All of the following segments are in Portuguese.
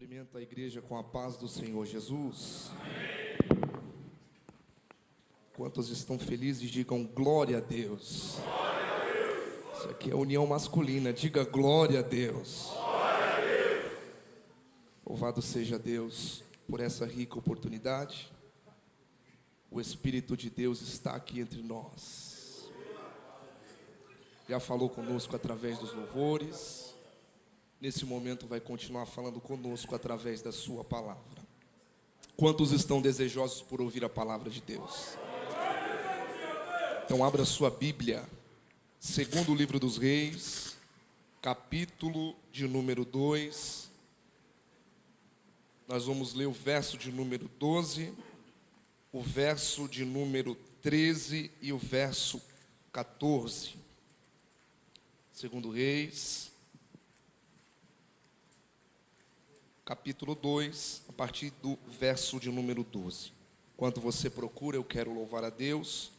Cumprimento a igreja com a paz do Senhor Jesus. Quantos estão felizes, digam glória a Deus. Isso aqui é união masculina, diga glória a Deus. Louvado seja Deus por essa rica oportunidade. O Espírito de Deus está aqui entre nós. Já falou conosco através dos louvores. Nesse momento vai continuar falando conosco através da sua palavra. Quantos estão desejosos por ouvir a palavra de Deus? Então abra sua Bíblia, segundo livro dos Reis, capítulo de número 2. Nós vamos ler o verso de número 12, o verso de número 13 e o verso 14. Segundo Reis, capítulo 2, a partir do verso de número 12. Enquanto você procura, eu quero louvar a Deus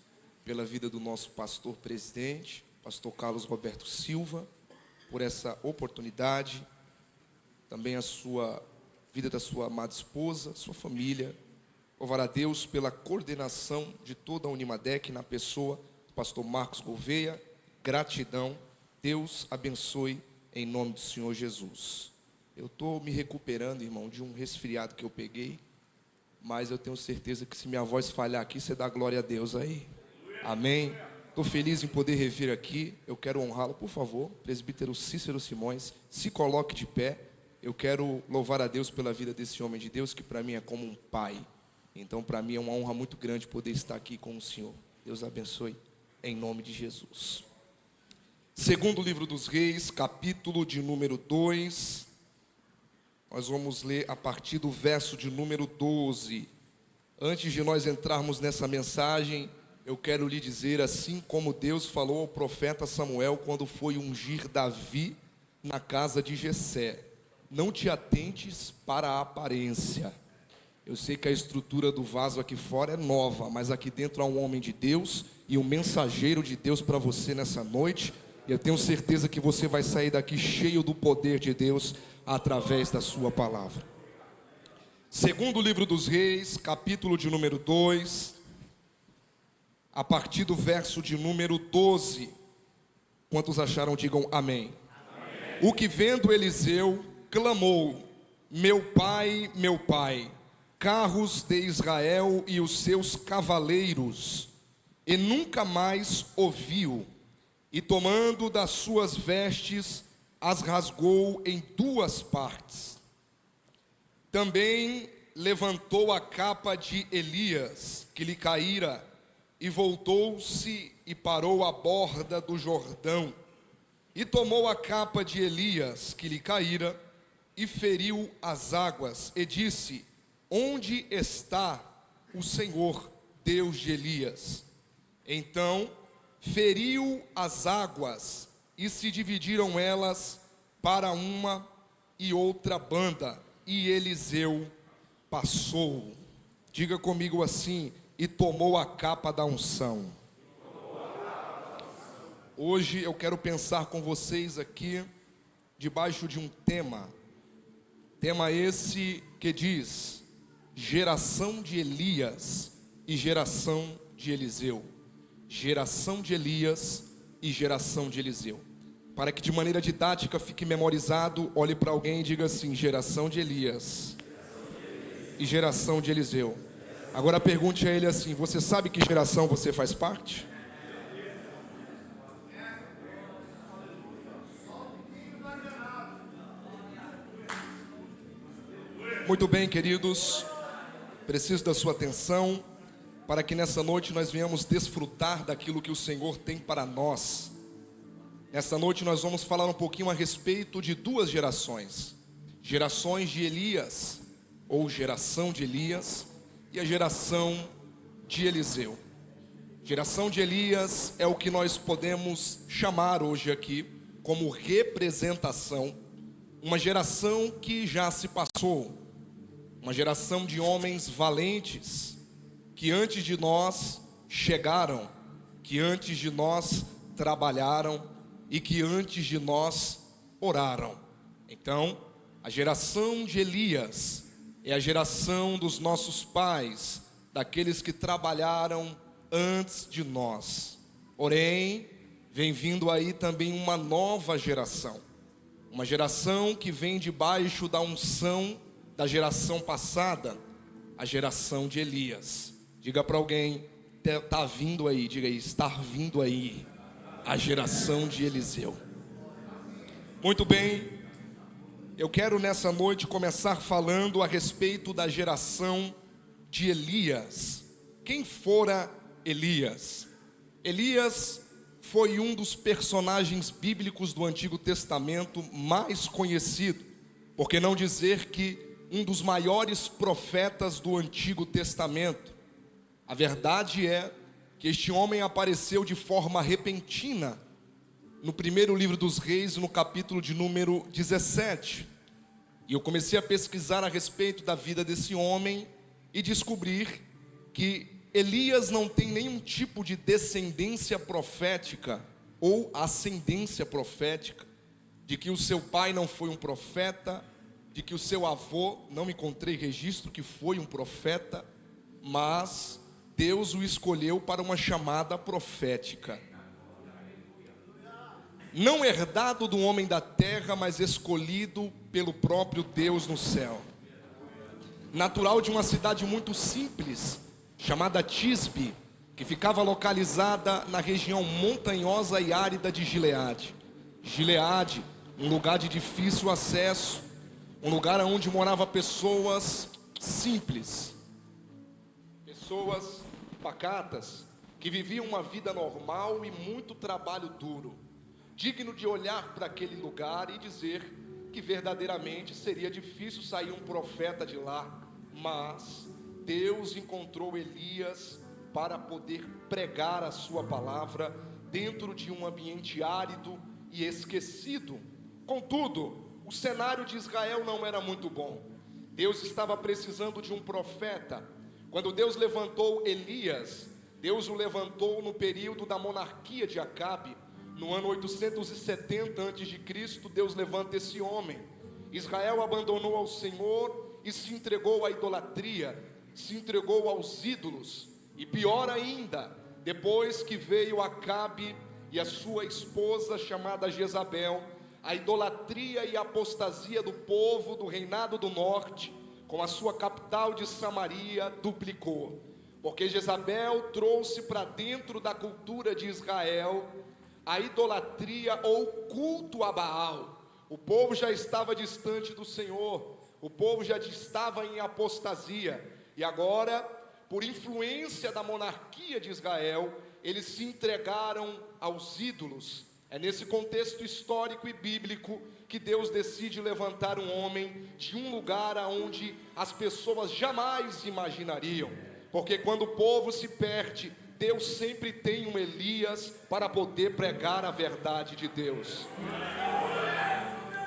pela vida do nosso pastor presidente, pastor Carlos Roberto Silva, por essa oportunidade, também a sua vida da sua amada esposa, sua família. Louvar a Deus pela coordenação de toda a Unimadec na pessoa do pastor Marcos Gouveia. Gratidão, Deus abençoe em nome do Senhor Jesus. Eu estou me recuperando, irmão, de um resfriado que eu peguei, mas eu tenho certeza que se minha voz falhar aqui, você dá glória a Deus aí. Amém? Estou feliz em poder revir aqui. Eu quero honrá-lo, por favor, presbítero Cícero Simões, se coloque de pé. Eu quero louvar a Deus pela vida desse homem de Deus, que para mim é como um pai. Então, para mim é uma honra muito grande poder estar aqui com o Senhor. Deus abençoe, em nome de Jesus. Segundo livro dos Reis, capítulo de número 2. Nós vamos ler a partir do verso de número 12. Antes de nós entrarmos nessa mensagem, eu quero lhe dizer, assim como Deus falou ao profeta Samuel quando foi ungir Davi na casa de Jessé: não te atentes para a aparência. Eu sei que a estrutura do vaso aqui fora é nova, mas aqui dentro há um homem de Deus e um mensageiro de Deus para você nessa noite. E eu tenho certeza que você vai sair daqui cheio do poder de Deus através da sua palavra. Segundo livro dos Reis, capítulo de número 2, a partir do verso de número 12. Quantos acharam, digam amém. Amém. O que vendo Eliseu, clamou: meu pai, carros de Israel e os seus cavaleiros, e nunca mais ouviu. E tomando das suas vestes, as rasgou em duas partes. Também levantou a capa de Elias, que lhe caíra, e voltou-se e parou à borda do Jordão. E tomou a capa de Elias, que lhe caíra, e feriu as águas, e disse: onde está o Senhor, Deus de Elias? Então feriu as águas, e se dividiram elas para uma e outra banda, e Eliseu passou. Diga comigo assim: e tomou a capa da unção. Hoje eu quero pensar com vocês aqui debaixo de um tema esse que diz: geração de Elias e geração de Eliseu. Geração de Elias e geração de Eliseu. Para que de maneira didática fique memorizado, olhe para alguém e diga assim: geração de Elias e geração de Eliseu. Agora pergunte a ele assim: você sabe que geração você faz parte? Muito bem, queridos, preciso da sua atenção para que nessa noite nós venhamos desfrutar daquilo que o Senhor tem para nós. Nessa noite nós vamos falar um pouquinho a respeito de duas gerações: gerações de Elias, ou geração de Elias, e a geração de Eliseu. Geração de Elias é o que nós podemos chamar hoje aqui como representação, uma geração que já se passou, uma geração de homens valentes, que antes de nós chegaram, que antes de nós trabalharam e que antes de nós oraram. Então, A geração de Elias é a geração dos nossos pais, daqueles que trabalharam antes de nós. Porém, vem vindo aí também uma nova geração. Uma geração que vem debaixo da unção da geração passada, a geração de Elias. Diga para alguém, está vindo aí, diga aí, está vindo aí a geração de Eliseu. Muito bem, eu quero nessa noite começar falando a respeito da geração de Elias. Quem fora Elias? Elias foi um dos personagens bíblicos do Antigo Testamento mais conhecido, por que não dizer que um dos maiores profetas do Antigo Testamento. A verdade é que este homem apareceu de forma repentina no primeiro livro dos Reis, no capítulo de número 17. E eu comecei a pesquisar a respeito da vida desse homem e descobrir que Elias não tem nenhum tipo de descendência profética ou ascendência profética, de que o seu pai não foi um profeta, de que o seu avô, não encontrei registro que foi um profeta, mas Deus o escolheu para uma chamada profética. Não herdado do homem da terra, mas escolhido pelo próprio Deus no céu. Natural de uma cidade muito simples, chamada Tisbe, que ficava localizada na região montanhosa e árida de Gileade. Gileade, um lugar de difícil acesso, um lugar onde moravam pessoas simples, pessoas pacatas, que viviam uma vida normal e muito trabalho duro, digno de olhar para aquele lugar e dizer que verdadeiramente seria difícil sair um profeta de lá, mas Deus encontrou Elias para poder pregar a sua palavra dentro de um ambiente árido e esquecido. Contudo, o cenário de Israel não era muito bom. Deus estava precisando de um profeta. Quando Deus levantou Elias, Deus o levantou no período da monarquia de Acabe. No ano 870 a.C., Deus levanta esse homem. Israel abandonou ao Senhor e se entregou à idolatria, se entregou aos ídolos. E pior ainda, depois que veio Acabe e a sua esposa chamada Jezabel, a idolatria e a apostasia do povo do reinado do norte, com a sua capital de Samaria, duplicou. Porque Jezabel trouxe para dentro da cultura de Israel a idolatria ou culto a Baal. O povo já estava distante do Senhor, o povo já estava em apostasia, e agora, por influência da monarquia de Israel, eles se entregaram aos ídolos. É nesse contexto histórico e bíblico que Deus decide levantar um homem de um lugar aonde as pessoas jamais imaginariam, porque quando o povo se perde, Deus sempre tem um Elias para poder pregar a verdade de Deus.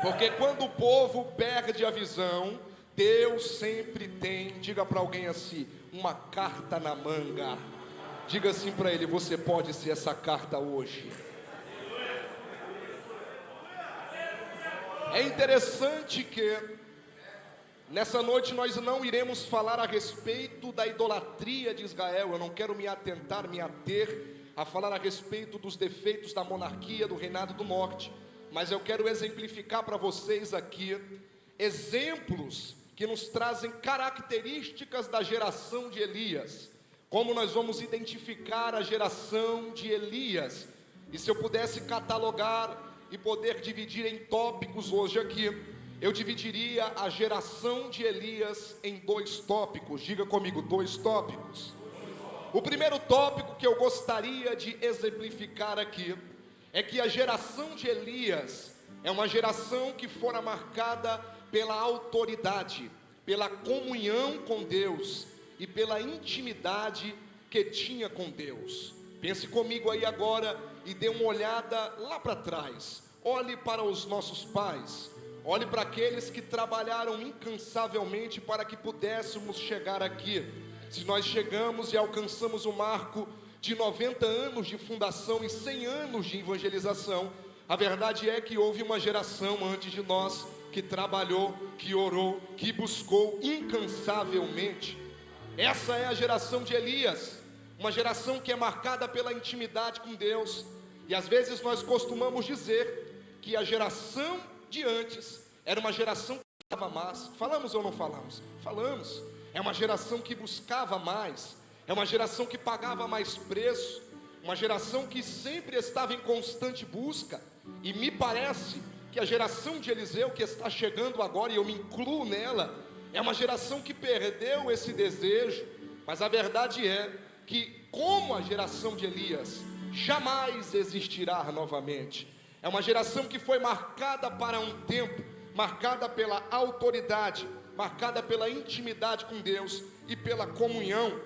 Porque quando o povo perde a visão, Deus sempre tem, diga para alguém assim, uma carta na manga. Diga assim para ele, você pode ser essa carta hoje. É interessante que nessa noite nós não iremos falar a respeito da idolatria de Israel. Eu não quero me ater a falar a respeito dos defeitos da monarquia, do reinado do norte, mas eu quero exemplificar para vocês aqui exemplos que nos trazem características da geração de Elias, como nós vamos identificar a geração de Elias. E se eu pudesse catalogar e poder dividir em tópicos hoje aqui, eu dividiria a geração de Elias em 2 tópicos. Diga comigo, 2 tópicos. O primeiro tópico que eu gostaria de exemplificar aqui é que a geração de Elias é uma geração que fora marcada pela autoridade, pela comunhão com Deus e pela intimidade que tinha com Deus. Pense comigo aí agora e dê uma olhada lá para trás. Olhe para os nossos pais, olhe para aqueles que trabalharam incansavelmente para que pudéssemos chegar aqui. Se nós chegamos e alcançamos o marco de 90 anos de fundação e 100 anos de evangelização, a verdade é que houve uma geração antes de nós que trabalhou, que orou, que buscou incansavelmente. Essa é a geração de Elias, uma geração que é marcada pela intimidade com Deus. E às vezes nós costumamos dizer que a geração de antes era uma geração que buscava mais. Falamos ou não falamos? Falamos. É uma geração que buscava mais, é uma geração que pagava mais preço, uma geração que sempre estava em constante busca. E me parece que a geração de Eliseu que está chegando agora, e eu me incluo nela, é uma geração que perdeu esse desejo. Mas a verdade é que, como a geração de Elias, jamais existirá novamente. É uma geração que foi marcada para um tempo, marcada pela autoridade, marcada pela intimidade com Deus e pela comunhão.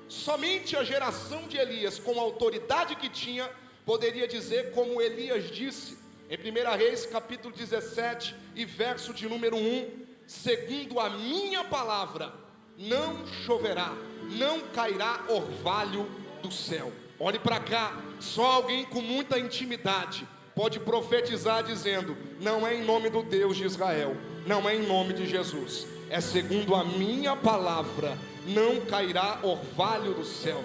Somente a geração de Elias, com a autoridade que tinha, poderia dizer como Elias disse em 1 Reis capítulo 17 e verso de número 1: segundo a minha palavra, não choverá, não cairá orvalho do céu. Olhe para cá, só alguém com muita intimidade pode profetizar dizendo: não é em nome do Deus de Israel, não é em nome de Jesus, é segundo a minha palavra, não cairá orvalho do céu.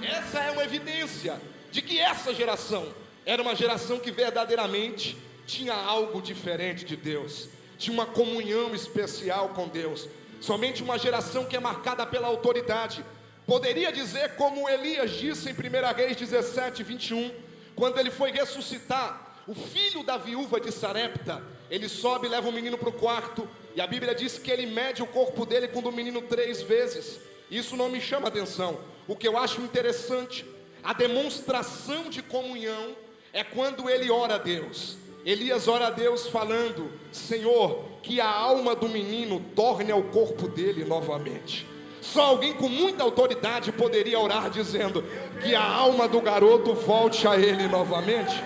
Essa é uma evidência de que essa geração era uma geração que verdadeiramente tinha algo diferente de Deus, tinha uma comunhão especial com Deus. Somente uma geração que é marcada pela autoridade poderia dizer como Elias disse em 1 Reis 17, 21, quando ele foi ressuscitar o filho da viúva de Sarepta. Ele sobe e leva o menino para o quarto, e a Bíblia diz que ele mede o corpo dele com o do menino 3 vezes. Isso não me chama atenção. O que eu acho interessante, a demonstração de comunhão, é quando ele ora a Deus. Elias ora a Deus falando: Senhor, que a alma do menino torne ao corpo dele novamente. Só alguém com muita autoridade poderia orar dizendo que a alma do garoto volte a ele novamente.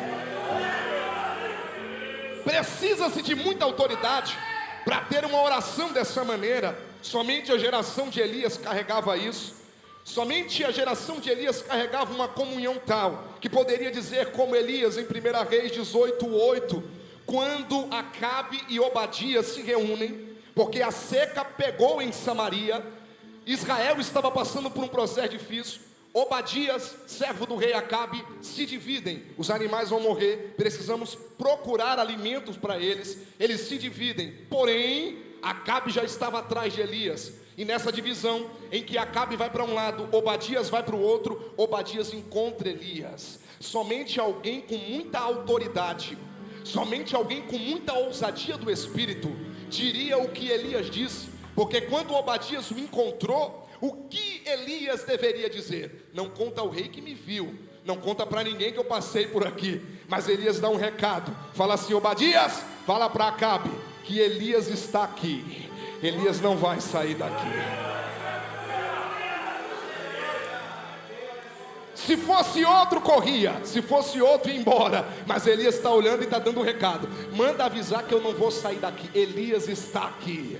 Precisa-se de muita autoridade para ter uma oração dessa maneira. Somente a geração de Elias carregava isso. Somente a geração de Elias carregava uma comunhão tal, que poderia dizer como Elias em 1 Reis 18:8, quando Acabe e Obadias se reúnem, porque a seca pegou em Samaria, Israel estava passando por um processo difícil. Obadias, servo do rei Acabe, se dividem. Os animais vão morrer, precisamos procurar alimentos para eles. Eles se dividem, porém Acabe já estava atrás de Elias. E nessa divisão, em que Acabe vai para um lado, Obadias vai para o outro, Obadias encontra Elias. Somente alguém com muita autoridade, somente alguém com muita ousadia do Espírito diria o que Elias disse. Porque quando Obadias o encontrou, o que Elias deveria dizer? Não conta ao rei que me viu, não conta para ninguém que eu passei por aqui. Mas Elias dá um recado, fala assim: Obadias, fala para Acabe que Elias está aqui, Elias não vai sair daqui. Se fosse outro corria, se fosse outro ia embora, mas Elias está olhando e está dando um recado: manda avisar que eu não vou sair daqui, Elias está aqui.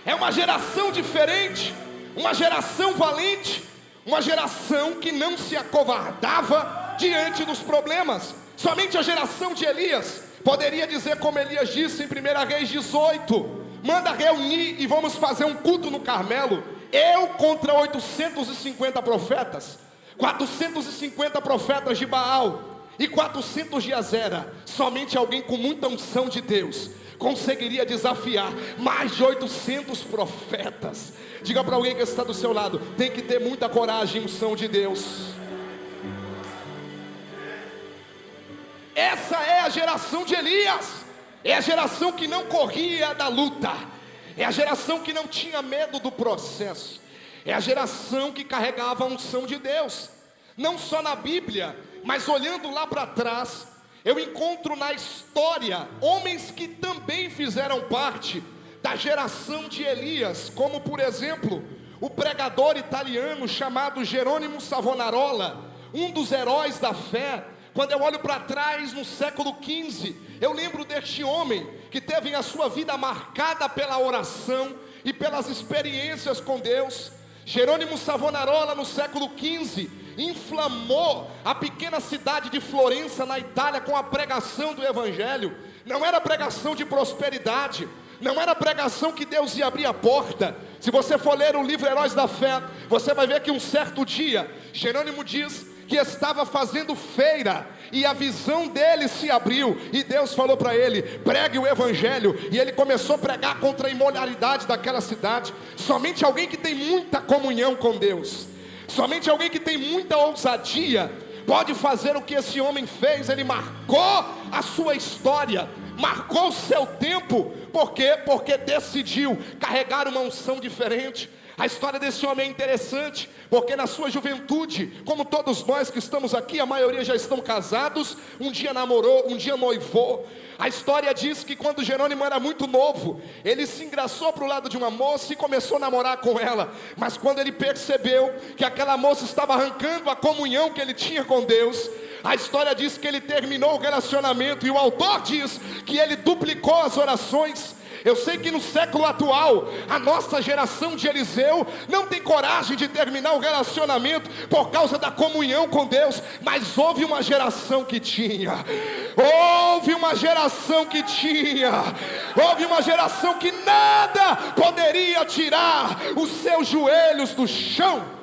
É uma geração diferente, uma geração valente, uma geração que não se acovardava diante dos problemas. Somente a geração de Elias poderia dizer como Elias disse em 1 Reis 18: manda reunir e vamos fazer um culto no Carmelo, eu contra 850 profetas, 450 profetas de Baal e 400 de Azera. Somente alguém com muita unção de Deus conseguiria desafiar mais de 800 profetas. Diga para alguém que está do seu lado: tem que ter muita coragem e unção de Deus. Essa é a geração de Elias. É a geração que não corria da luta, é a geração que não tinha medo do processo, é a geração que carregava a unção de Deus. Não só na Bíblia, mas olhando lá para trás, eu encontro na história homens que também fizeram parte da geração de Elias, como por exemplo o pregador italiano chamado Jerônimo Savonarola, um dos heróis da fé. Quando eu olho para trás no século XV, eu lembro deste homem que teve a sua vida marcada pela oração e pelas experiências com Deus. Jerônimo Savonarola, no século XV, inflamou a pequena cidade de Florença, na Itália, com a pregação do Evangelho. Não era pregação de prosperidade, Não era a pregação que Deus ia abrir a porta. Se você for ler o livro Heróis da Fé, você vai ver que um certo dia, Jerônimo diz que estava fazendo feira, e a visão dele se abriu, e Deus falou para ele: pregue o evangelho. E ele começou a pregar contra a imoralidade daquela cidade. Somente alguém que tem muita comunhão com Deus, somente alguém que tem muita ousadia, pode fazer o que esse homem fez. Ele marcou a sua história, marcou o seu tempo. Por quê? Porque decidiu carregar uma unção diferente. A história desse homem é interessante, porque na sua juventude, como todos nós que estamos aqui, a maioria já estão casados, um dia namorou, um dia noivou. A história diz que quando Jerônimo era muito novo, ele se engraçou para o lado de uma moça e começou a namorar com ela. Mas quando ele percebeu que aquela moça estava arrancando a comunhão que ele tinha com Deus, a história diz que ele terminou o relacionamento, e o autor diz que ele duplicou as orações. Eu sei que no século atual, a nossa geração de Eliseu não tem coragem de terminar o relacionamento por causa da comunhão com Deus. Mas houve uma geração que tinha, houve uma geração que tinha, houve uma geração que nada poderia tirar os seus joelhos do chão.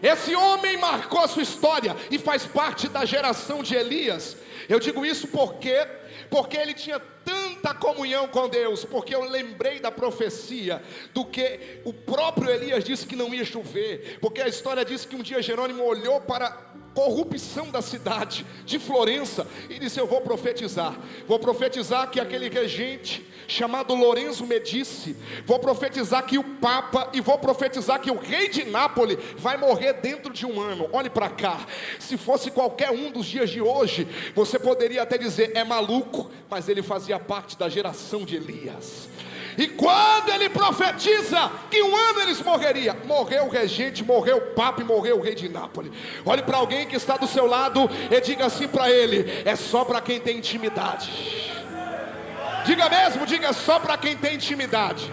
Esse homem marcou a sua história e faz parte da geração de Elias. Eu digo isso porque ele tinha tanta comunhão com Deus, porque eu lembrei da profecia, do que o próprio Elias disse que não ia chover, porque a história diz que um dia Jerônimo olhou para a corrupção da cidade de Florença e disse: eu vou profetizar que aquele regente chamado Lorenzo Medici, vou profetizar que o Papa, e vou profetizar que o rei de Nápoles vai morrer dentro de um ano. Olhe para cá, se fosse qualquer um dos dias de hoje, você poderia até dizer: é maluco, mas ele fazia parte da geração de Elias. E quando ele profetiza que um ano eles morreriam, morreu o regente, morreu o Papa e morreu o rei de Nápoles. Olhe para alguém que está do seu lado e diga assim para ele: é só para quem tem intimidade. Diga mesmo, diga: só para quem tem intimidade.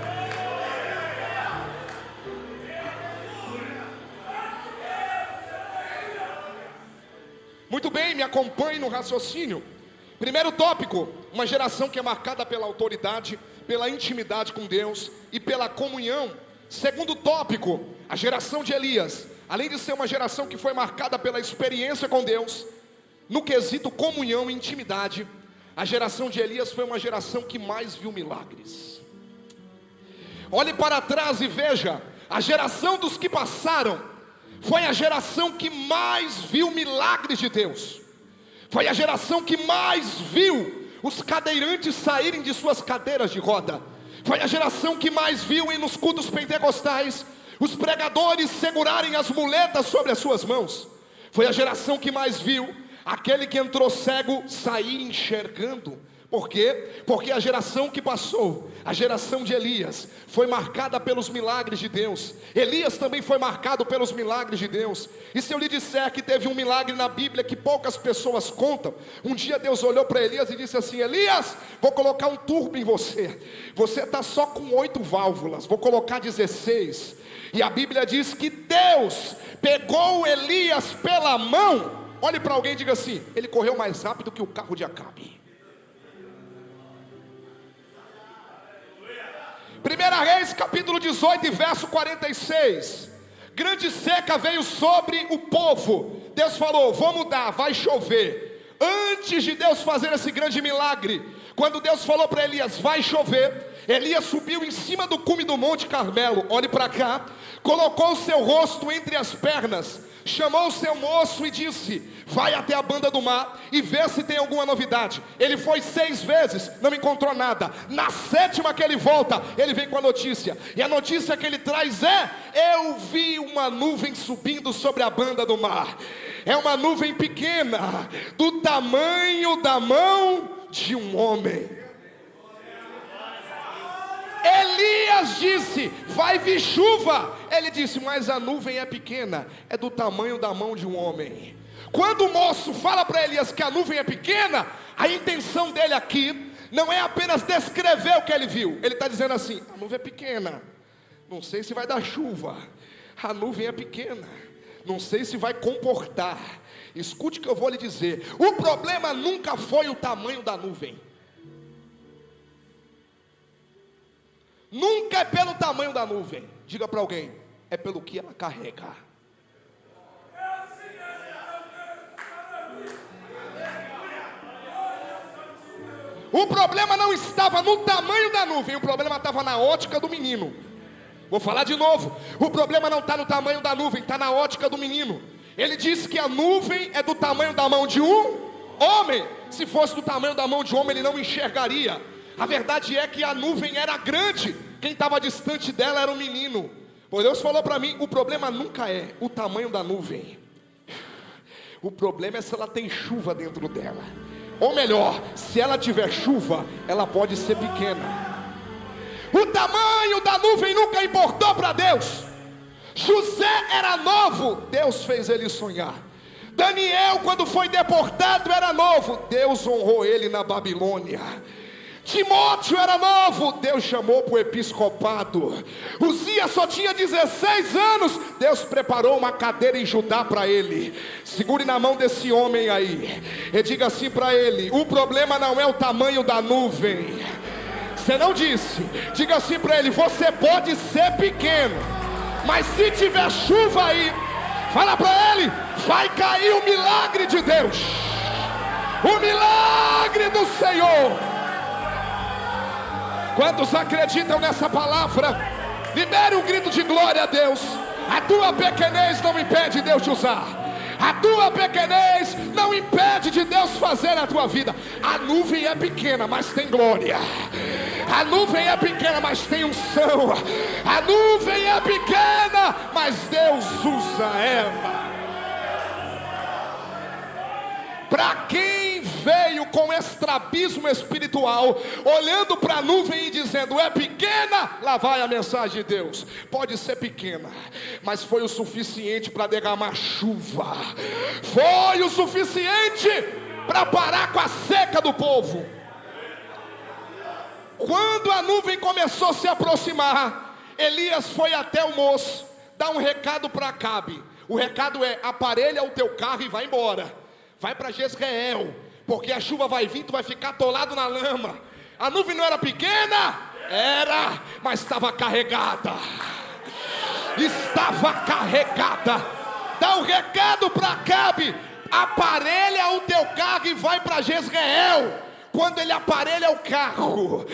Muito bem, me acompanhe no raciocínio. Primeiro tópico: uma geração que é marcada pela autoridade, pela intimidade com Deus e pela comunhão. Segundo tópico: a geração de Elias, além de ser uma geração que foi marcada pela experiência com Deus, no quesito comunhão e intimidade, a geração de Elias foi uma geração que mais viu milagres. Olhe para trás e veja, a geração dos que passaram foi a geração que mais viu milagres de Deus. Foi a geração que mais viu os cadeirantes saírem de suas cadeiras de roda. Foi a geração que mais viu ir nos cultos pentecostais os pregadores segurarem as muletas sobre as suas mãos. Foi a geração que mais viu aquele que entrou cego sair enxergando. Por quê? Porque a geração que passou, a geração de Elias, foi marcada pelos milagres de Deus. Elias também foi marcado pelos milagres de Deus. E se eu lhe disser que teve um milagre na Bíblia que poucas pessoas contam, um dia Deus olhou para Elias e disse assim: Elias, vou colocar um turbo em você. Você está só com 8 válvulas, vou colocar 16. E a Bíblia diz que Deus pegou Elias pela mão. Olhe para alguém e diga assim: ele correu mais rápido que o carro de Acabe. 1 Reis capítulo 18 e verso 46. Grande seca veio sobre o povo. Deus falou: vou mudar, vai chover. Antes de Deus fazer esse grande milagre, quando Deus falou para Elias: vai chover, Elias subiu em cima do cume do Monte Carmelo. Olhe para cá. Colocou o seu rosto entre as pernas, chamou o seu moço e disse: vai até a banda do mar e vê se tem alguma novidade. Ele foi 6 vezes, não encontrou nada. Na 7ª que ele volta, ele vem com a notícia. E a notícia que ele traz é: eu vi uma nuvem subindo sobre a banda do mar. É uma nuvem pequena, do tamanho da mão de um homem. Elias disse: vai vir chuva. Ele disse: mas a nuvem é pequena, é do tamanho da mão de um homem. Quando o moço fala para Elias que a nuvem é pequena, a intenção dele aqui não é apenas descrever o que ele viu. Ele está dizendo assim: a nuvem é pequena, não sei se vai dar chuva. A nuvem é pequena, não sei se vai comportar. Escute o que eu vou lhe dizer. O problema nunca foi o tamanho da nuvem. Nunca é pelo tamanho da nuvem. Diga para alguém, é pelo que ela carrega. O problema não estava no tamanho da nuvem, o problema estava na ótica do menino. Vou falar de novo. O problema não está no tamanho da nuvem, está na ótica do menino. Ele disse que a nuvem é do tamanho da mão de um homem. Se fosse do tamanho da mão de um homem, ele não enxergaria. A verdade é que a nuvem era grande. Quem estava distante dela era o menino. Pois Deus falou para mim, o problema nunca é o tamanho da nuvem. O problema é se ela tem chuva dentro dela. Ou melhor, se ela tiver chuva, ela pode ser pequena. O tamanho da nuvem nunca importou para Deus. José era novo, Deus fez ele sonhar. Daniel, quando foi deportado, era novo, Deus honrou ele na Babilônia. Timóteo era novo, Deus chamou para o episcopado. Uzias só tinha 16 anos, Deus preparou uma cadeira em Judá para ele. Segure na mão desse homem aí e diga assim para ele: o problema não é o tamanho da nuvem. Você não disse. Diga assim para ele: você pode ser pequeno, mas se tiver chuva aí, fala para ele, vai cair o milagre de Deus, o milagre do Senhor. Quantos acreditam nessa palavra? Libere um grito de glória a Deus. A tua pequenez não impede Deus te usar. A tua pequenez não impede de Deus fazer na tua vida. A nuvem é pequena, mas tem glória. A nuvem é pequena, mas tem unção. A nuvem é pequena, mas Deus usa ela. Para quem veio com estrabismo espiritual, olhando para a nuvem e dizendo, é pequena, lá vai a mensagem de Deus. Pode ser pequena, mas foi o suficiente para derramar chuva. Foi o suficiente para parar com a seca do povo. Quando a nuvem começou a se aproximar, Elias foi até o moço, dar um recado para Acabe. O recado é, aparelha o teu carro e vai embora. Vai para Jezreel, porque a chuva vai vir, tu vai ficar atolado na lama. A nuvem não era pequena? Era, mas estava carregada. Estava carregada. Dá um recado para Acabe, aparelha o teu carro e vai para Jezreel. Quando ele aparelha o carro,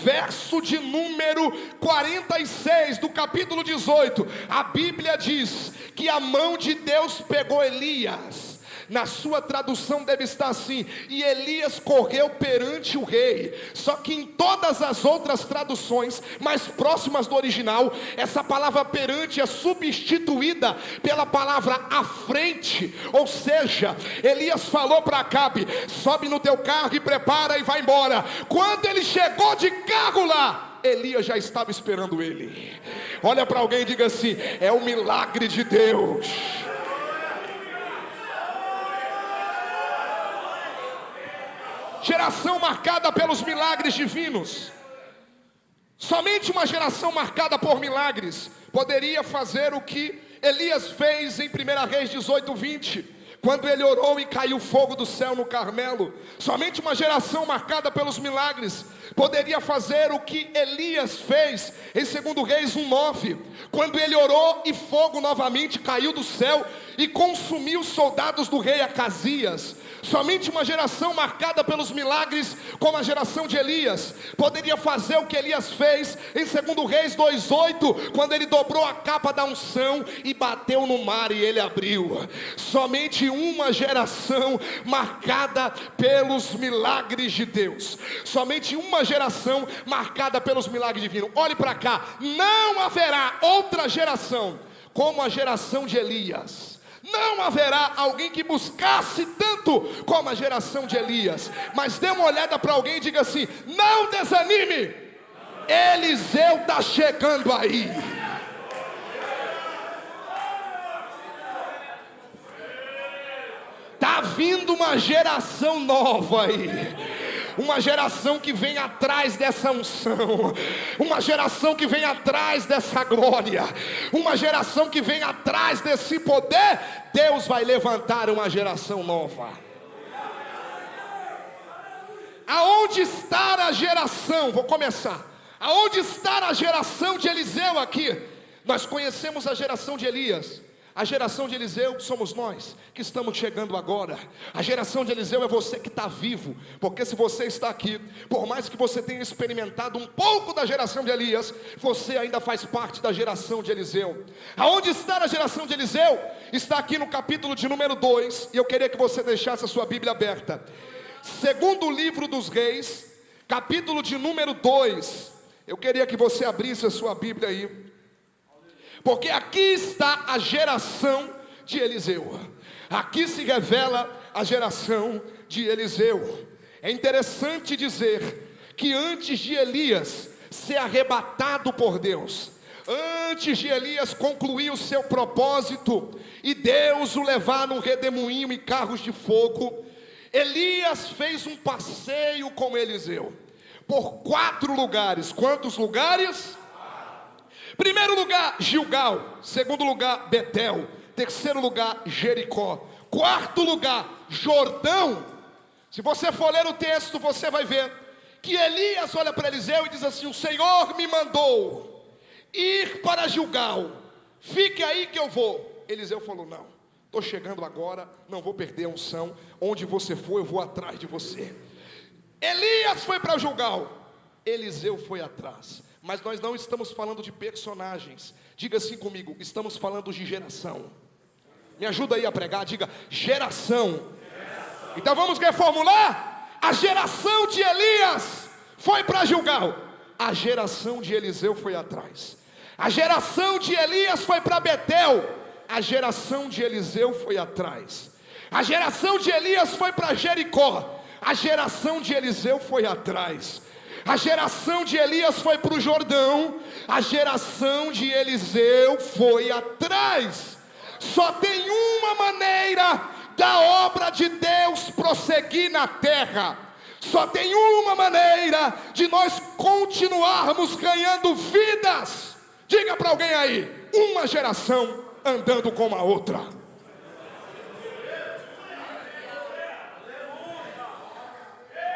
verso de número 46 do capítulo 18, a Bíblia diz que a mão de Deus pegou Elias. Na sua tradução deve estar assim: e Elias correu perante o rei. Só que em todas as outras traduções mais próximas do original, essa palavra perante é substituída pela palavra à frente. Ou seja, Elias falou para Acabe, sobe no teu carro e prepara e vai embora. Quando ele chegou de carro lá, Elias já estava esperando ele. Olha para alguém e diga assim: é o milagre de Deus. Geração marcada pelos milagres divinos. Somente uma geração marcada por milagres poderia fazer o que Elias fez em 1 Reis 18:20, quando ele orou e caiu fogo do céu no Carmelo. Somente uma geração marcada pelos milagres poderia fazer o que Elias fez em 2 Reis 1:9, quando ele orou e fogo novamente caiu do céu e consumiu os soldados do rei Acasias. Somente uma geração marcada pelos milagres, como a geração de Elias, poderia fazer o que Elias fez em 2 Reis 2:8, quando ele dobrou a capa da unção e bateu no mar e ele abriu. Somente uma geração marcada pelos milagres de Deus. Somente uma geração marcada pelos milagres divinos. Olhe para cá, não haverá outra geração como a geração de Elias. Não haverá alguém que buscasse tanto como a geração de Elias. Mas dê uma olhada para alguém e diga assim: não desanime, Eliseu está chegando aí. Está vindo uma geração nova aí. uma geração que vem atrás dessa unção, uma geração que vem atrás dessa glória, uma geração que vem atrás desse poder. Deus vai levantar uma geração nova. Aonde está a geração? Vou começar. Aonde está a geração de Eliseu aqui? Nós conhecemos a geração de Elias. A geração de Eliseu somos nós que estamos chegando agora. A geração de Eliseu é você que está vivo, porque se você está aqui, por mais que você tenha experimentado um pouco da geração de Elias, você ainda faz parte da geração de Eliseu. Aonde está a geração de Eliseu? Está aqui no capítulo de número 2, e eu queria que você deixasse a sua Bíblia aberta. Segundo livro dos Reis, capítulo de número 2. Eu queria que você abrisse a sua Bíblia aí, porque aqui está a geração de Eliseu. Aqui se revela a geração de Eliseu. É interessante dizer que antes de Elias ser arrebatado por Deus, antes de Elias concluir o seu propósito e Deus o levar no redemoinho e carros de fogo, Elias fez um passeio com Eliseu por 4 lugares. Quantos lugares? Primeiro lugar, Gilgal. Segundo lugar, Betel. Terceiro lugar, Jericó. Quarto lugar, Jordão. Se você for ler o texto, você vai ver que Elias olha para Eliseu e diz assim: o Senhor me mandou ir para Gilgal, fique aí que eu vou. Eliseu falou: não, estou chegando agora, não vou perder a unção. Onde você for, eu vou atrás de você. Elias foi para Gilgal, Eliseu foi atrás. Mas nós não estamos falando de personagens. Diga assim comigo: estamos falando de geração. Me ajuda aí a pregar, diga geração. Então vamos reformular. A geração de Elias foi para Gilgal, a geração de Eliseu foi atrás. A geração de Elias foi para Betel, a geração de Eliseu foi atrás. A geração de Elias foi para Jericó, a geração de Eliseu foi atrás. A geração de Elias foi para o Jordão, a geração de Eliseu foi atrás. Só tem uma maneira da obra de Deus prosseguir na terra. Só tem uma maneira de nós continuarmos ganhando vidas. Diga para alguém aí: uma geração andando com a outra.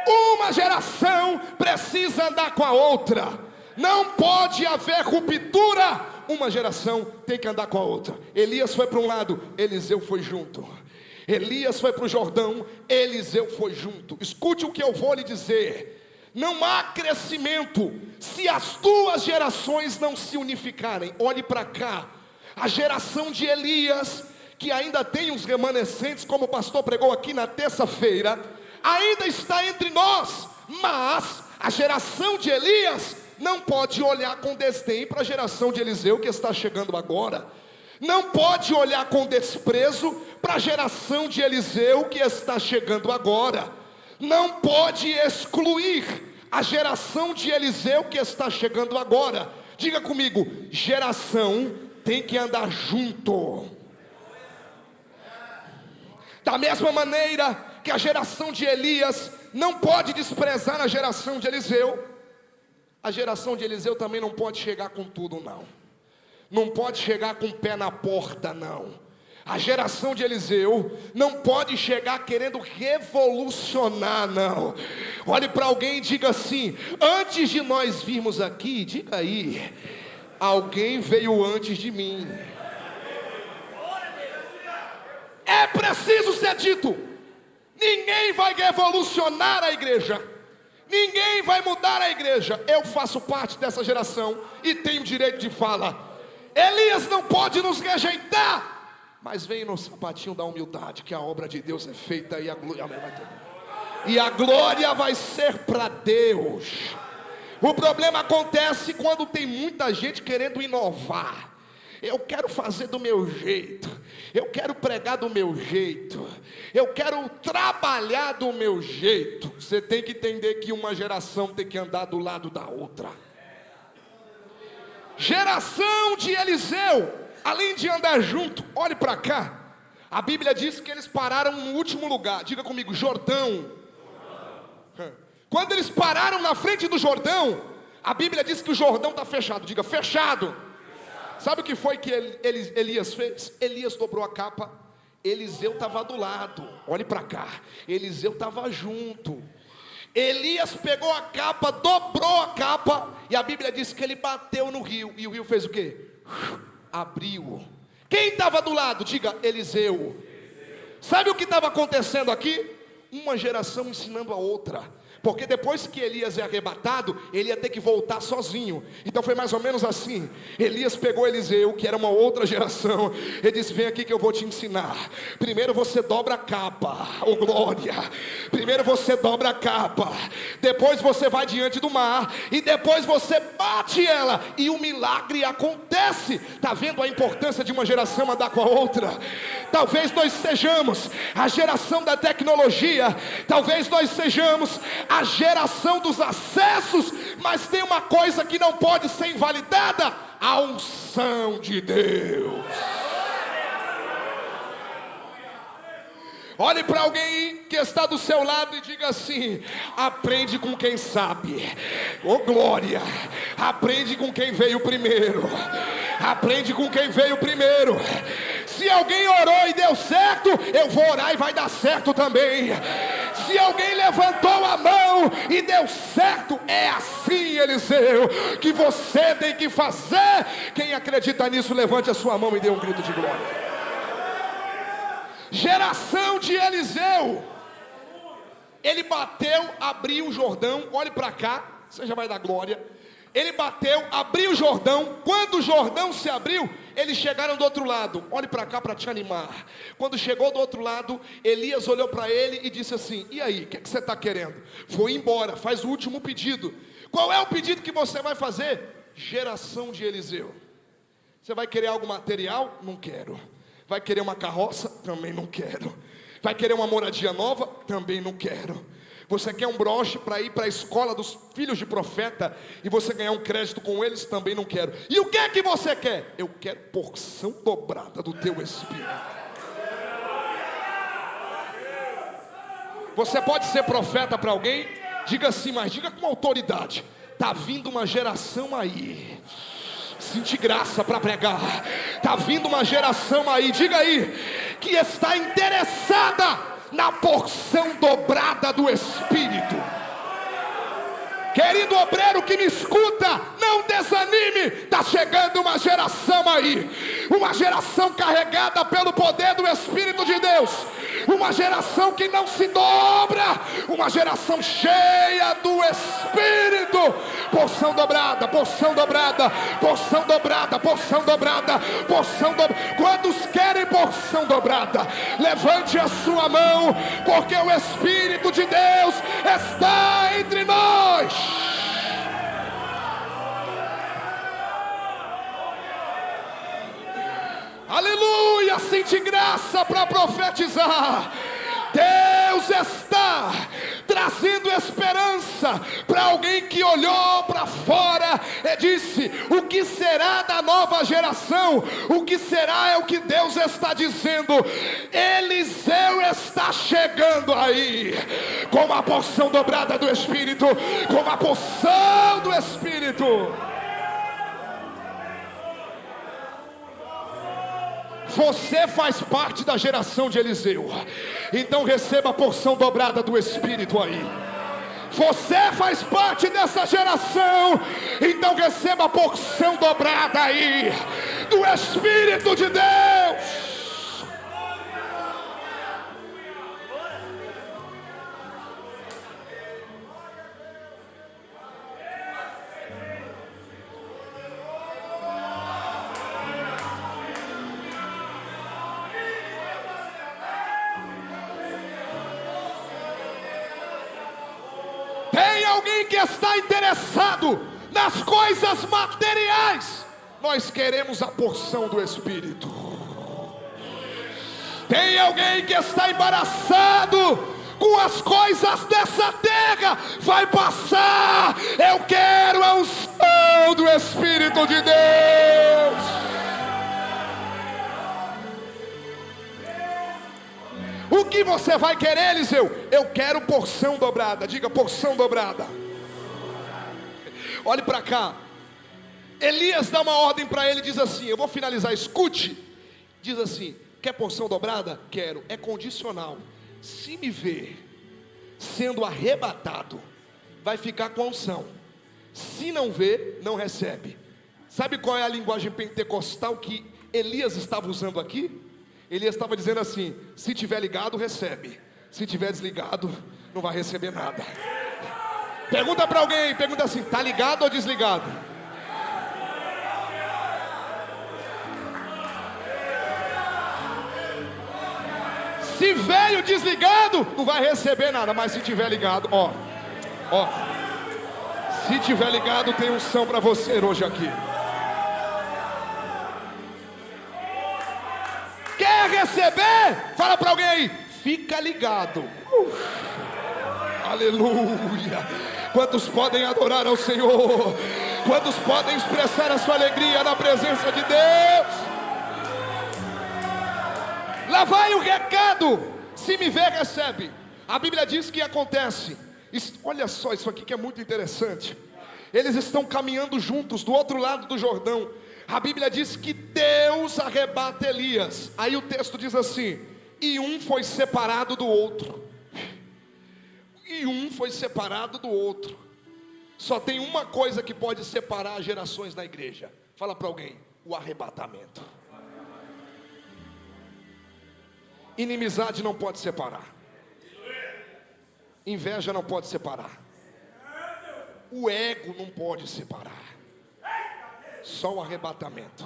Uma geração precisa andar com a outra. Não pode haver ruptura. Uma geração tem que andar com a outra. Elias foi para um lado, Eliseu foi junto. Elias foi para o Jordão, Eliseu foi junto. Escute o que eu vou lhe dizer: não há crescimento se as duas gerações não se unificarem. Olhe para cá. A geração de Elias, que ainda tem os remanescentes, como o pastor pregou aqui na terça-feira, ainda está entre nós. Mas a geração de Elias não pode olhar com desdém para a geração de Eliseu que está chegando agora. Não pode olhar com desprezo para a geração de Eliseu que está chegando agora. Não pode excluir a geração de Eliseu que está chegando agora. Diga comigo: geração tem que andar junto. Da mesma maneira que a geração de Elias não pode desprezar a geração de Eliseu, a geração de Eliseu também não pode chegar com tudo, não. Não pode chegar com o pé na porta, não. A geração de Eliseu não pode chegar querendo revolucionar, não. Olhe para alguém e diga assim: antes de nós virmos aqui, diga aí, alguém veio antes de mim. É preciso ser dito: ninguém vai revolucionar a igreja, ninguém vai mudar a igreja. Eu faço parte dessa geração e tenho direito de fala. Elias não pode nos rejeitar, mas vem no sapatinho da humildade, que a obra de Deus é feita e a glória vai ser para Deus. O problema acontece quando tem muita gente querendo inovar. Eu quero fazer do meu jeito, eu quero pregar do meu jeito, eu quero trabalhar do meu jeito. Você tem que entender que uma geração tem que andar do lado da outra. Geração de Eliseu, além de andar junto, olhe para cá. A Bíblia diz que eles pararam no último lugar. Diga comigo: Jordão. Quando eles pararam na frente do Jordão, a Bíblia diz que o Jordão está fechado. Diga, fechado. Sabe o que foi que Elias fez? Elias dobrou a capa. Eliseu estava do lado. Olhe para cá. Eliseu estava junto. Elias pegou a capa, dobrou a capa, e a Bíblia diz que ele bateu no rio. E o rio fez o quê? Abriu. Quem estava do lado? Diga, Eliseu. Sabe o que estava acontecendo aqui? Uma geração ensinando a outra. Porque depois que Elias é arrebatado, ele ia ter que voltar sozinho. Então foi mais ou menos assim. Elias pegou Eliseu, que era uma outra geração. Ele disse, vem aqui que eu vou te ensinar. Primeiro você dobra a capa, oh glória. Primeiro você dobra a capa. Depois você vai diante do mar. E depois você bate ela. E o milagre acontece. Está vendo a importância de uma geração andar com a outra? Talvez nós sejamos a geração da tecnologia. Talvez nós sejamos a geração dos acessos, mas tem uma coisa que não pode ser invalidada: a unção de Deus. Olhe para alguém que está do seu lado e diga assim: aprende com quem sabe. Oh glória, aprende com quem veio primeiro. Aprende com quem veio primeiro. Se alguém orou e deu certo, eu vou orar e vai dar certo também. Se alguém levantou a mão e deu certo, é assim, Eliseu, que você tem que fazer. Quem acredita nisso, levante a sua mão e dê um grito de glória. Geração de Eliseu. Ele bateu, abriu o Jordão. Olhe para cá, você já vai dar glória. Ele bateu, abriu o Jordão. Quando o Jordão se abriu, eles chegaram do outro lado. Olhe para cá para te animar. Quando chegou do outro lado, Elias olhou para ele e disse assim: e aí, o que você está querendo? Foi embora, faz o último pedido. Qual é o pedido que você vai fazer? Geração de Eliseu. Você vai querer algo material? Não quero. Vai querer uma carroça? Também não quero. Vai querer uma moradia nova? Também não quero. Você quer um broche para ir para a escola dos filhos de profeta e você ganhar um crédito com eles? Também não quero. E o que é que você quer? Eu quero porção dobrada do teu espírito. Você pode ser profeta para alguém? Diga assim, mas diga com autoridade: está vindo uma geração aí. Sente graça para pregar. Está vindo uma geração aí, diga aí, que está interessada na porção dobrada do Espírito. Querido obreiro que me escuta, não desanime. Está chegando uma geração aí. Uma geração carregada pelo poder do Espírito de Deus. Uma geração que não se dobra. Uma geração cheia do Espírito. Porção dobrada, porção dobrada, porção dobrada, porção dobrada, porção dobrada. Quantos querem porção dobrada? Levante a sua mão, porque o Espírito de Deus está entre nós. Aleluia, sente graça para profetizar. Deus está trazendo esperança para alguém que olhou para fora e disse: o que será da nova geração? O que será é o que Deus está dizendo. Eliseu está chegando aí com uma porção dobrada do Espírito, com uma porção do Espírito. Você faz parte da geração de Eliseu, então receba a porção dobrada do Espírito aí. Você faz parte dessa geração, então receba a porção dobrada aí do Espírito de Deus. Tem alguém que está interessado nas coisas materiais? Nós queremos a porção do Espírito. Tem alguém que está embaraçado com as coisas dessa terra? Vai passar. Eu quero a unção do Espírito de Deus. O que você vai querer, Eliseu? Eu quero porção dobrada. Diga, porção dobrada. Olhe para cá. Elias dá uma ordem para ele e diz assim, eu vou finalizar, escute. Diz assim, quer porção dobrada? Quero. É condicional. Se me ver sendo arrebatado, vai ficar com a unção. Se não ver, não recebe. Sabe qual é a linguagem pentecostal que Elias estava usando aqui? Elias estava dizendo assim, se tiver ligado, recebe. Se tiver desligado, não vai receber nada. Pergunta para alguém, pergunta assim, tá ligado ou desligado? Se veio desligado, não vai receber nada. Mas se tiver ligado, ó, se tiver ligado, tem unção para você hoje aqui. Quer receber? Fala para alguém aí, fica ligado. Aleluia. Quantos podem adorar ao Senhor? Quantos podem expressar a sua alegria na presença de Deus? Lá vai o recado. Se me ver, recebe. A Bíblia diz que acontece. Olha só isso aqui que é muito interessante. Eles estão caminhando juntos do outro lado do Jordão. A Bíblia diz que Deus arrebata Elias. Aí o texto diz assim, e um foi separado do outro. E um foi separado do outro. Só tem uma coisa que pode separar as gerações na igreja. Fala para alguém, o arrebatamento. Inimizade não pode separar. Inveja não pode separar. O ego não pode separar. Só o arrebatamento.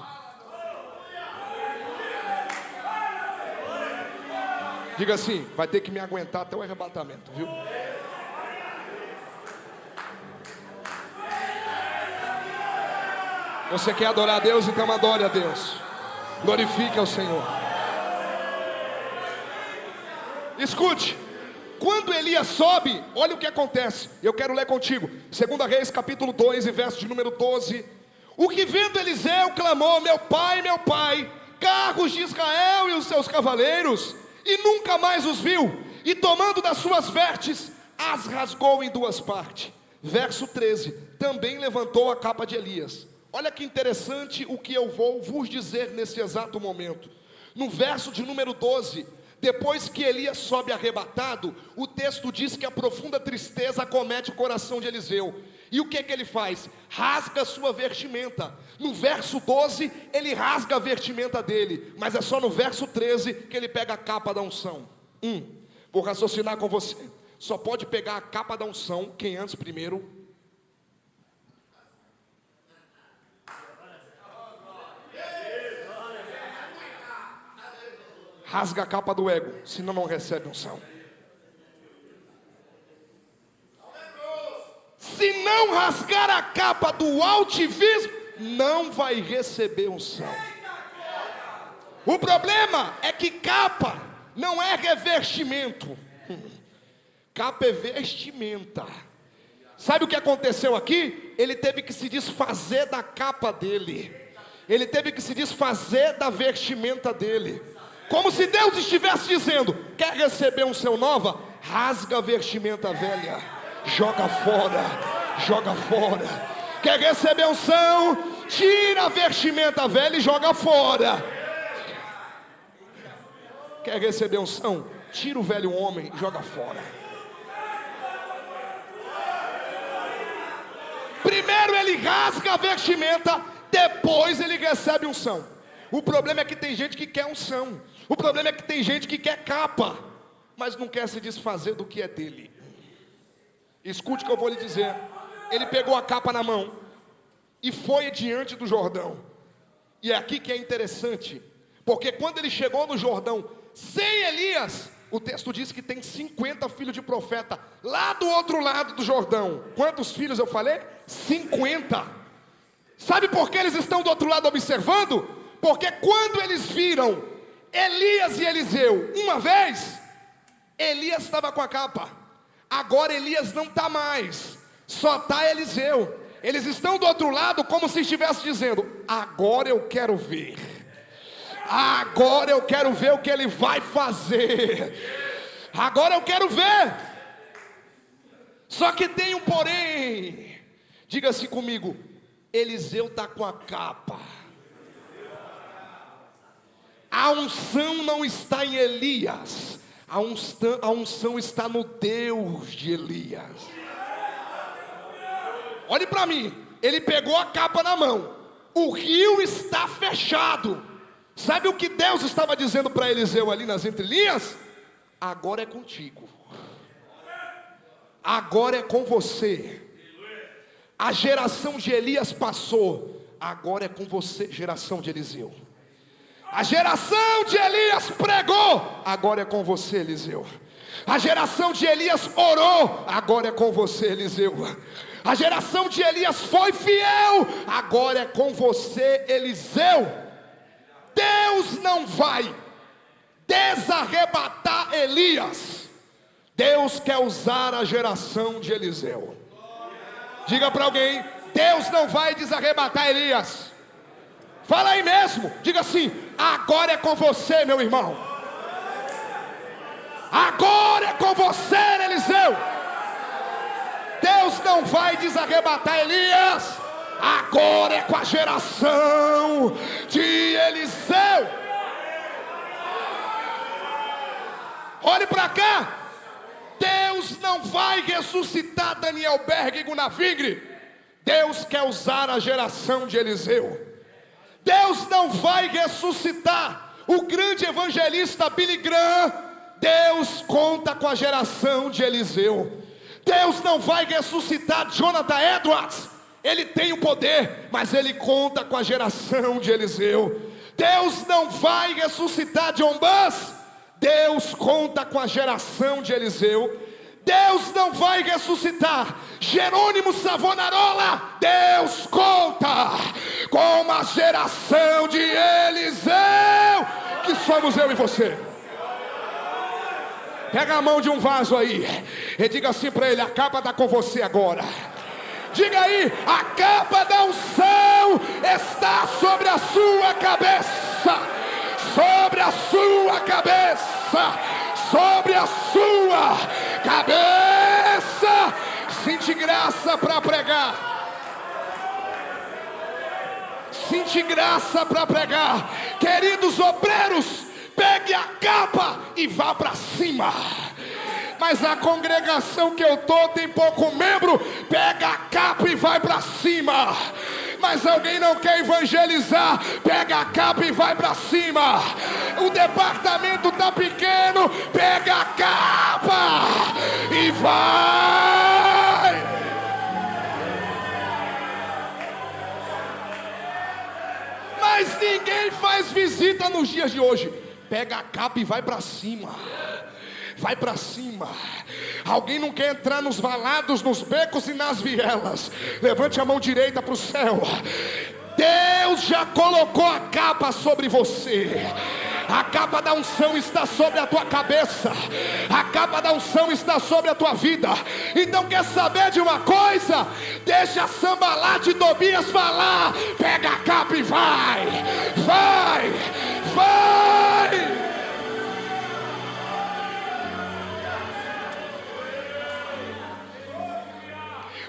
Diga assim, vai ter que me aguentar até o arrebatamento, viu? Você quer adorar a Deus? Então adore a Deus. Glorifique ao Senhor. Escute, quando Elias sobe, olha o que acontece. Eu quero ler contigo 2 Reis capítulo 2 e verso de número 12. O que vendo Eliseu clamou, meu pai, carros de Israel e os seus cavaleiros, e nunca mais os viu, e tomando das suas vestes, as rasgou em duas partes. Verso 13, também levantou a capa de Elias. Olha que interessante o que eu vou vos dizer nesse exato momento. No verso de número 12, depois que Elias sobe arrebatado, o texto diz que a profunda tristeza acomete o coração de Eliseu. E o que ele faz? Rasga sua vestimenta. No verso 12, ele rasga a vestimenta dele. Mas é só no verso 13 que ele pega a capa da unção. Vou raciocinar com você. Só pode pegar a capa da unção quem antes primeiro rasga a capa do ego, senão não recebe unção. Se não rasgar a capa do altivismo, não vai receber unção. O problema é que capa não é revestimento. Capa é vestimenta. Sabe o que aconteceu aqui? Ele teve que se desfazer da capa dele. Ele teve que se desfazer da vestimenta dele. Como se Deus estivesse dizendo, quer receber unção nova? Rasga a vestimenta velha, joga fora, joga fora. Quer receber unção? Tira a vestimenta velha e joga fora. Quer receber unção? Tira o velho homem e joga fora. Primeiro ele rasga a vestimenta, depois ele recebe unção. O problema é que tem gente que quer unção. O problema é que tem gente que quer capa, mas não quer se desfazer do que é dele. Escute o que eu vou lhe dizer. Ele pegou a capa na mão e foi diante do Jordão. E é aqui que é interessante, porque quando ele chegou no Jordão, sem Elias, o texto diz que tem 50 filhos de profeta lá do outro lado do Jordão. Quantos filhos eu falei? 50. Sabe por que eles estão do outro lado observando? Porque quando eles viram Elias e Eliseu uma vez, Elias estava com a capa. Agora Elias não está mais, só está Eliseu. Eles estão do outro lado como se estivesse dizendo, agora eu quero ver. Agora eu quero ver o que ele vai fazer. Agora eu quero ver. Só que tem um porém. Diga-se comigo, Eliseu está com a capa. A unção não está em Elias. A unção está no Deus de Elias. Olhe para mim. Ele pegou a capa na mão. O rio está fechado. Sabe o que Deus estava dizendo para Eliseu ali nas entrelinhas? Agora é contigo. Agora é com você. A geração de Elias passou. Agora é com você, geração de Eliseu. A geração de Elias pregou. Agora é com você, Eliseu. A geração de Elias orou. Agora é com você, Eliseu. A geração de Elias foi fiel. Agora é com você, Eliseu. Deus não vai desarrebatar Elias. Deus quer usar a geração de Eliseu. Diga para alguém: Deus não vai desarrebatar Elias. Fala aí mesmo, diga assim: agora é com você, meu irmão. Agora é com você, Eliseu. Deus não vai desarrebatar Elias. Agora é com a geração de Eliseu. Olhe para cá. Deus não vai ressuscitar Daniel Berg e Gunnar Vigre. Deus quer usar a geração de Eliseu. Deus não vai ressuscitar o grande evangelista Billy Graham. Deus conta com a geração de Eliseu. Deus não vai ressuscitar Jonathan Edwards. Ele tem o poder, mas ele conta com a geração de Eliseu. Deus não vai ressuscitar John Bus. Deus conta com a geração de Eliseu. Deus não vai ressuscitar Jerônimo Savonarola. Deus conta com a geração de Eliseu, que somos eu e você. Pega a mão de um vaso aí e diga assim para ele: a capa está com você agora. Diga aí: a capa da unção está sobre a sua cabeça. Sobre a sua cabeça. Sobre a sua cabeça. Sente graça para pregar. Sente graça para pregar. Queridos obreiros, pegue a capa e vá para cima. Mas a congregação que eu estou tem pouco membro. Pega a capa e vai para cima. Mas alguém não quer evangelizar. Pega a capa e vai para cima. O departamento está pequeno. Pega a capa e vai. Mas ninguém faz visita nos dias de hoje. Pega a capa e vai para cima. Vai para cima. Alguém não quer entrar nos valados, nos becos e nas vielas. Levante a mão direita para o céu. Deus já colocou a capa sobre você. A capa da unção está sobre a tua cabeça. A capa da unção está sobre a tua vida. Então quer saber de uma coisa? Deixa a Sambalat de Tobias falar. Pega a capa e vai. Vai. Vai.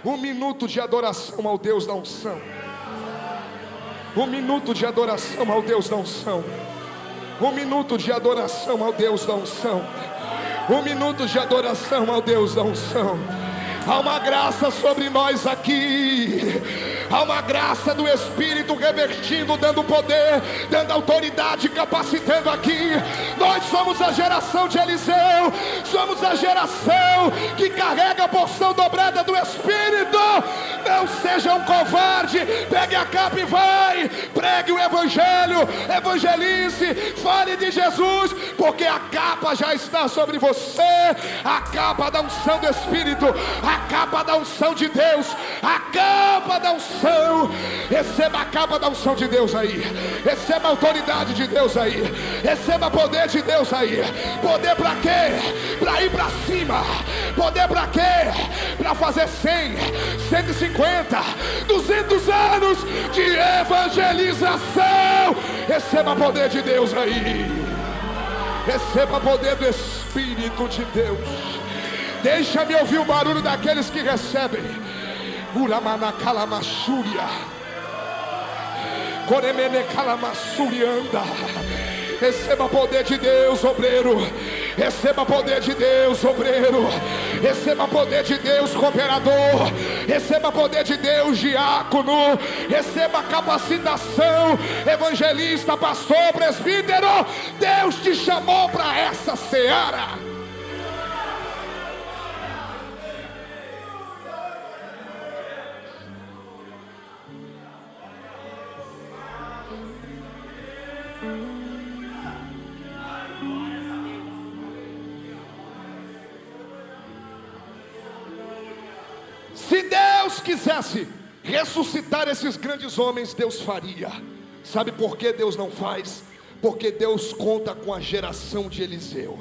Um minuto de adoração ao Deus da unção. Um minuto de adoração ao Deus da unção. Um minuto de adoração ao Deus da unção. Um minuto de adoração ao Deus da unção. Há uma graça sobre nós aqui. Há uma graça do Espírito revertindo, dando poder, dando autoridade, capacitando aqui. Nós somos a geração de Eliseu. Somos a geração que carrega a porção dobrada do Espírito. Não seja um covarde. Pegue a capa e vai. Pregue o Evangelho. Evangelize. Fale de Jesus. Porque a capa já está sobre você. A capa da unção do Espírito. A capa da unção de Deus. A capa da unção. Receba a capa da unção de Deus aí. Receba a autoridade de Deus aí. Receba poder de Deus aí. Poder para quê? Para ir para cima. Poder para quê? Para fazer 100, 150, 200 anos de evangelização. Receba poder de Deus aí. Receba poder do Espírito. Espírito de Deus. Deixa-me ouvir o barulho daqueles que recebem. Uramana calamassúria. Coremene calamassurianda. Receba poder de Deus, obreiro. Receba poder de Deus, obreiro. Receba poder de Deus, cooperador. Receba poder de Deus, diácono. Receba capacitação, evangelista, pastor, presbítero. Deus te chamou para essa seara. Se Deus quisesse ressuscitar esses grandes homens, Deus faria. Sabe por que Deus não faz? Porque Deus conta com a geração de Eliseu.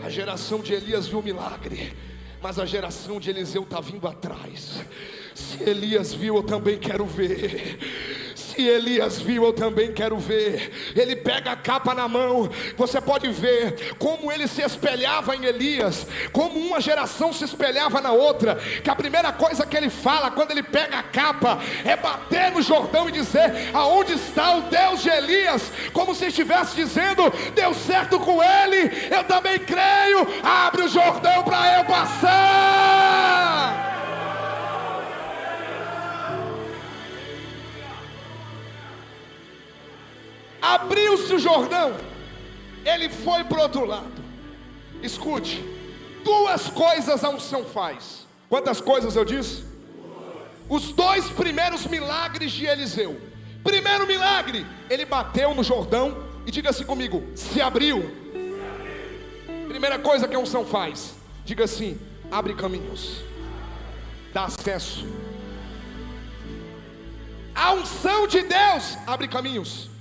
A geração de Elias viu o milagre, mas a geração de Eliseu está vindo atrás. Se Elias viu, eu também quero ver. Se Elias viu, eu também quero ver. Ele pega a capa na mão. Você pode ver como ele se espelhava em Elias, como uma geração se espelhava na outra. Que a primeira coisa que ele fala quando ele pega a capa é bater no Jordão e dizer: aonde está o Deus de Elias? Como se estivesse dizendo: deu certo com ele, eu também creio. Abre o Jordão para eu passar. Abriu-se o Jordão, ele foi para o outro lado. Escute, duas coisas a unção faz. Quantas coisas eu disse? Os dois primeiros milagres de Eliseu. Primeiro milagre, ele bateu no Jordão. E diga assim comigo: se abriu. Primeira coisa que a unção faz, diga assim: abre caminhos, dá acesso. A unção de Deus abre caminhos.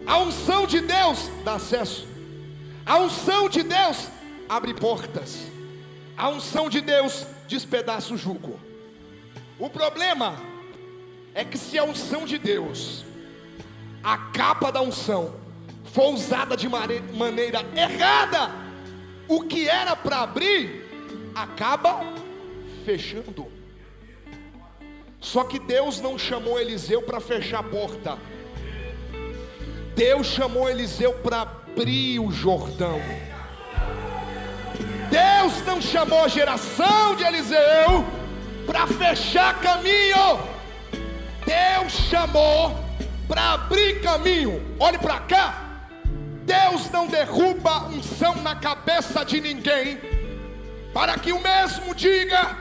A unção de Deus dá acesso. A unção de Deus abre portas. A unção de Deus despedaça o jugo. O problema é que se a unção de Deus, a capa da unção, for usada de maneira errada, o que era para abrir acaba fechando. Só que Deus não chamou Eliseu para fechar a porta. Deus chamou Eliseu para abrir o Jordão. Deus não chamou a geração de Eliseu para fechar caminho. Deus chamou para abrir caminho. Olhe para cá. Deus não derruba unção na cabeça de ninguém para que o mesmo diga: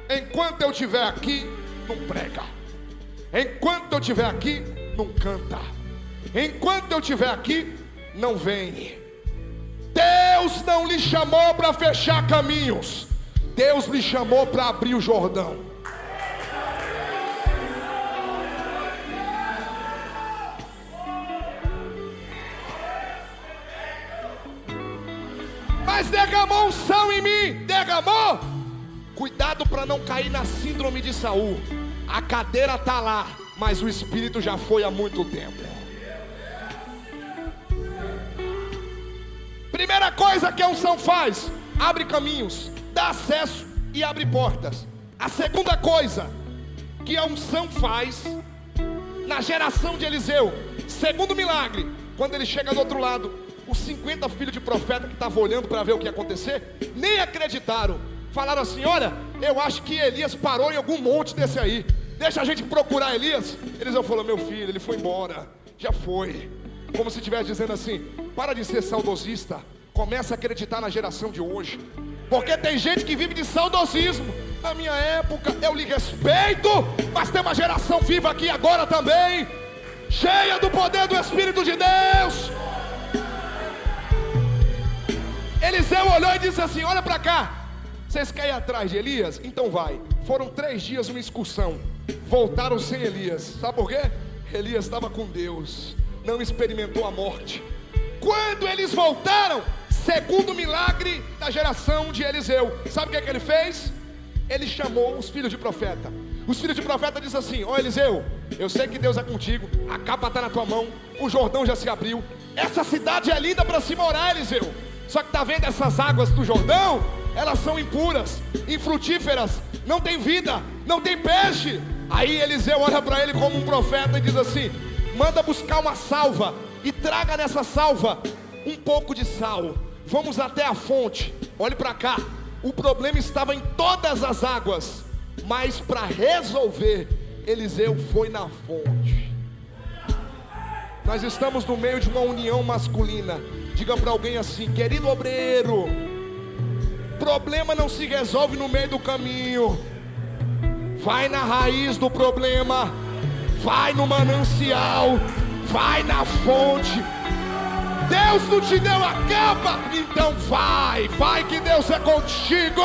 enquanto eu estiver aqui, não prega. Enquanto eu estiver aqui, não canta. Enquanto eu estiver aqui, não vem. Deus não lhe chamou para fechar caminhos. Deus lhe chamou para abrir o Jordão. Mas derramou unção em mim. Derramou. Cuidado para não cair na síndrome de Saul. A cadeira está lá, mas o espírito já foi há muito tempo. Primeira coisa que a unção faz: abre caminhos, dá acesso e abre portas. A segunda coisa que a unção faz na geração de Eliseu, segundo milagre, quando ele chega do outro lado, os 50 filhos de profeta que estavam olhando para ver o que ia acontecer, nem acreditaram. Falaram assim: olha, eu acho que Elias parou em algum monte desse aí, deixa a gente procurar Elias. Eliseu falou: meu filho, ele foi embora, já foi. Como se estivesse dizendo assim: para de ser saudosista, começa a acreditar na geração de hoje. Porque tem gente que vive de saudosismo. Na minha época eu lhe respeito, mas tem uma geração viva aqui agora também, cheia do poder do Espírito de Deus. Eliseu olhou e disse assim: olha para cá, vocês querem ir atrás de Elias? Então vai. Foram 3 dias uma excursão, voltaram sem Elias. Sabe por quê? Elias estava com Deus, não experimentou a morte. Quando eles voltaram, segundo milagre da geração de Eliseu, sabe o que ele fez? Ele chamou os filhos de profeta. Os filhos de profeta dizem assim: ó Eliseu, eu sei que Deus é contigo, a capa está na tua mão, o Jordão já se abriu, essa cidade é linda para se morar, Eliseu. Só que está vendo essas águas do Jordão? Elas são impuras, infrutíferas, não tem vida, não tem peixe. Aí Eliseu olha para ele como um profeta e diz assim: manda buscar uma salva e traga nessa salva um pouco de sal. Vamos até a fonte. Olhe para cá, o problema estava em todas as águas, mas para resolver, Eliseu foi na fonte. Nós estamos no meio de uma união masculina. Diga para alguém assim: querido obreiro, problema não se resolve no meio do caminho. Vai na raiz do problema, vai no manancial, vai na fonte. Deus não te deu a capa, então vai que Deus é contigo.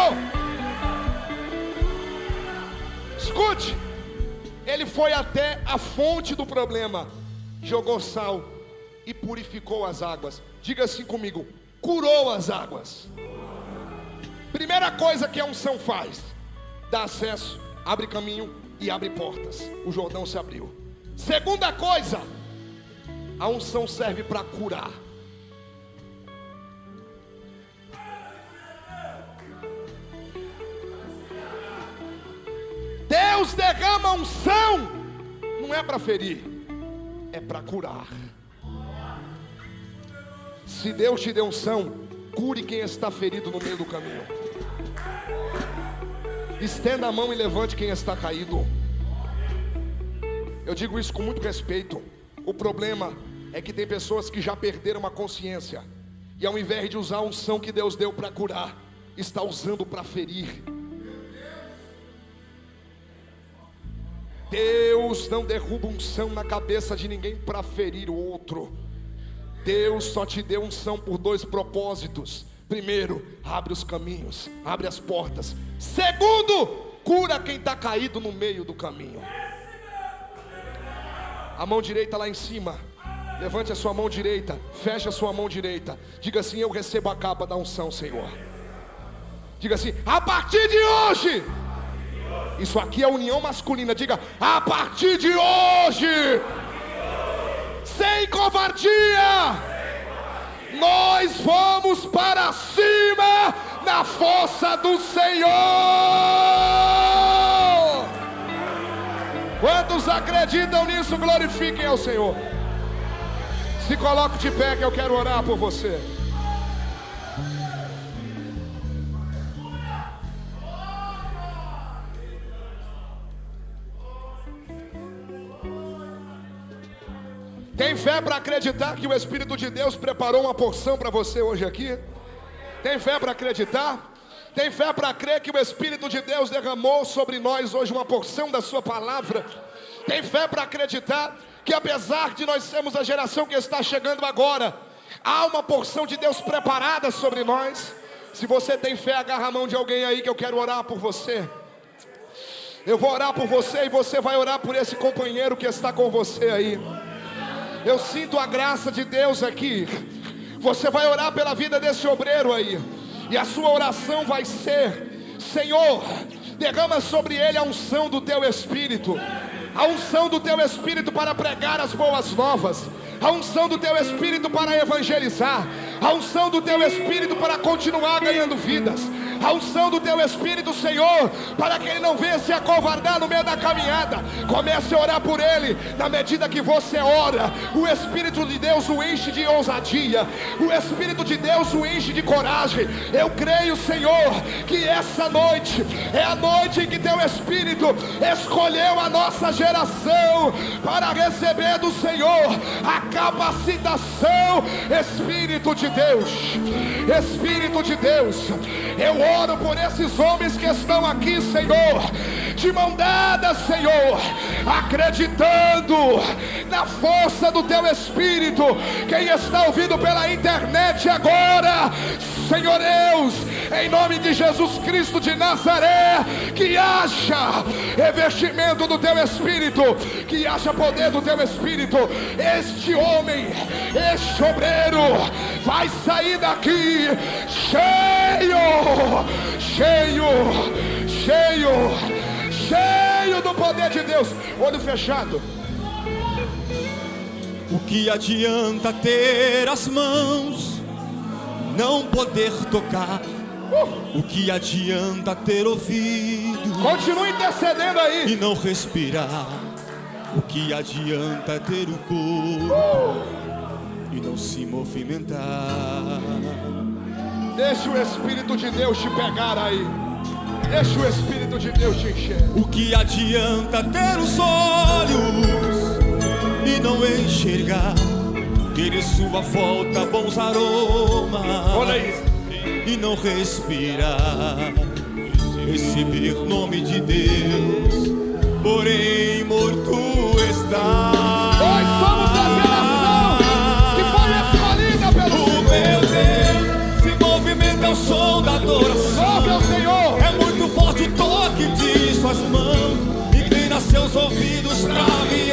Escute, ele foi até a fonte do problema, jogou sal e purificou as águas. Diga assim comigo: curou as águas. Primeira coisa que a unção faz: dá acesso, abre caminho e abre portas. O Jordão se abriu. Segunda coisa, a unção serve para curar. Deus derrama unção, não é para ferir, é para curar. Se Deus te deu unção, cure quem está ferido no meio do caminho. Estenda a mão e levante quem está caído. Eu digo isso com muito respeito. O problema é que tem pessoas que já perderam a consciência, e ao invés de usar a unção que Deus deu para curar, está usando para ferir. Deus não derruba unção na cabeça de ninguém para ferir o outro. Deus só te deu unção por dois propósitos. Primeiro, abre os caminhos, abre as portas. Segundo, cura quem está caído no meio do caminho. A mão direita lá em cima, levante a sua mão direita, feche a sua mão direita. Diga assim: eu recebo a capa da unção, Senhor. Diga assim: a partir de hoje. Isso aqui é união masculina. Diga: a partir de hoje, sem covardia, nós vamos para cima na força do Senhor. Quantos acreditam nisso, glorifiquem ao Senhor. Se coloque de pé que eu quero orar por você. Tem fé para acreditar que o Espírito de Deus preparou uma porção para você hoje aqui? Tem fé para acreditar? Tem fé para crer que o Espírito de Deus derramou sobre nós hoje uma porção da sua palavra? Tem fé para acreditar que apesar de nós sermos a geração que está chegando agora, há uma porção de Deus preparada sobre nós? Se você tem fé, agarra a mão de alguém aí que eu quero orar por você. Eu vou orar por você e você vai orar por esse companheiro que está com você aí. Eu sinto a graça de Deus aqui. Você vai orar pela vida desse obreiro aí, e a sua oração vai ser: Senhor, derrama sobre ele a unção do teu Espírito. A unção do teu Espírito para pregar as boas novas. A unção do teu Espírito para evangelizar. A unção do teu Espírito para continuar ganhando vidas. A unção do teu Espírito, Senhor, para que ele não venha se acovardar no meio da caminhada. Comece a orar por ele. Na medida que você ora, o Espírito de Deus o enche de ousadia. O Espírito de Deus o enche de coragem. Eu creio, Senhor, que essa noite é a noite em que teu Espírito escolheu a nossa geração para receber do Senhor a capacitação. Espírito de Deus, Espírito de Deus, eu oro por esses homens que estão aqui, Senhor, de mão dada, Senhor, acreditando na força do teu Espírito. Quem está ouvindo pela internet agora, Senhor Deus, em nome de Jesus Cristo de Nazaré, que haja revestimento do teu Espírito, que haja poder do teu Espírito. Este homem, este obreiro vai sair daqui cheio, cheio, cheio, cheio do poder de Deus. Olho fechado. O que adianta ter as mãos não poder tocar? O que adianta ter ouvido Continue intercedendo aí. e não respirar? O que adianta ter o corpo e não se movimentar? Deixa o Espírito de Deus te pegar aí. Deixa o Espírito de Deus te encher. O que adianta ter os olhos e não enxergar? Ter em sua volta bons aromas. Olha isso. E não respirar, receber nome de Deus, porém morto está. Nós somos a geração que foi escolhida pelo O meu Deus se movimenta ao som da adoração. Oh, meu Senhor. É muito forte o toque de suas mãos, inclina seus ouvidos pra me